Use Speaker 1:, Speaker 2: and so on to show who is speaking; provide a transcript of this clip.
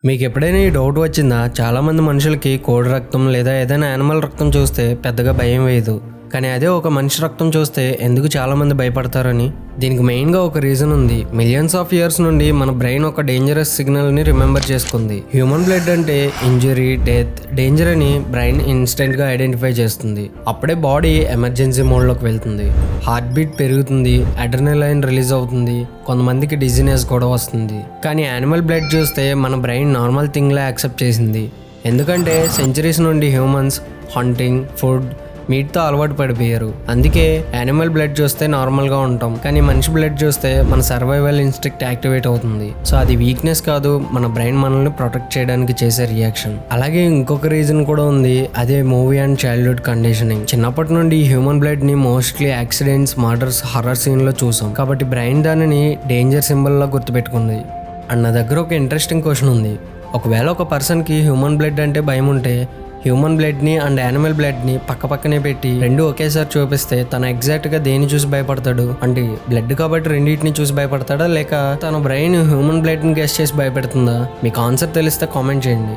Speaker 1: మీకు ఎప్పుడైనా ఈ డౌట్ వచ్చిందా? చాలామంది మనుషులకి కోడి రక్తం లేదా ఏదైనా యానిమల్ రక్తం చూస్తే పెద్దగా భయం వేయదు, కానీ అదే ఒక మనిషి రక్తం చూస్తే ఎందుకు చాలామంది భయపడతారని. దీనికి మెయిన్గా ఒక రీజన్ ఉంది. మిలియన్స్ ఆఫ్ ఇయర్స్ నుండి మన బ్రెయిన్ ఒక డేంజరస్ సిగ్నల్ని రిమెంబర్ చేసుకుంది. హ్యూమన్ బ్లడ్ అంటే ఇంజరీ, డెత్, డేంజర్ అని బ్రెయిన్ ఇన్స్టెంట్గా ఐడెంటిఫై చేస్తుంది. అప్పుడే బాడీ ఎమర్జెన్సీ మోడ్లోకి వెళ్తుంది, హార్ట్ బీట్ పెరుగుతుంది, అడ్రినలైన్ రిలీజ్ అవుతుంది, కొంతమందికి డిజీనెస్ కూడా వస్తుంది. కానీ యానిమల్ బ్లడ్ చూస్తే మన బ్రెయిన్ నార్మల్ థింగ్లా యాక్సెప్ట్ చేసింది. ఎందుకంటే సెంచరీస్ నుండి హ్యూమన్స్ హంటింగ్, ఫుడ్, మీట్తో అలవాటు పడిపోయారు. అందుకే యానిమల్ బ్లడ్ చూస్తే నార్మల్గా ఉంటాం, కానీ మనిషి బ్లడ్ చూస్తే మన సర్వైవల్ ఇన్స్టింక్ట్ యాక్టివేట్ అవుతుంది. సో అది వీక్నెస్ కాదు, మన బ్రెయిన్ మనల్ని ప్రొటెక్ట్ చేయడానికి చేసే రియాక్షన్. అలాగే ఇంకొక రీజన్ కూడా ఉంది, అదే మూవీ అండ్ చైల్డ్హుడ్ కండిషనింగ్. చిన్నప్పటి నుండి హ్యూమన్ బ్లడ్ ని mostly accidents, murders, horror scene లో చూసాం, కాబట్టి బ్రెయిన్ దానిని డేంజర్ సింబల్ లా గుర్తుపెట్టుకుంది. అండ్ నా దగ్గర ఒక ఇంట్రెస్టింగ్ క్వశ్చన్ ఉంది. ఒకవేళ ఒక పర్సన్కి హ్యూమన్ బ్లడ్ అంటే భయం ఉంటే, హ్యూమన్ బ్లడ్ని అండ్ యానిమల్ బ్లడ్ని పక్కనే పెట్టి రెండు ఒకేసారి చూపిస్తే తను ఎగ్జాక్ట్గా దేన్ని చూసి భయపడతాడు? అంటే బ్లడ్ కాబట్టి రెండింటిని చూసి భయపడతాడా, లేక తన బ్రెయిన్ హ్యూమన్ బ్లడ్ని గెస్ చేసి భయపెడుతుందా? మీకు ఆన్సర్ తెలిస్తే కామెంట్ చేయండి.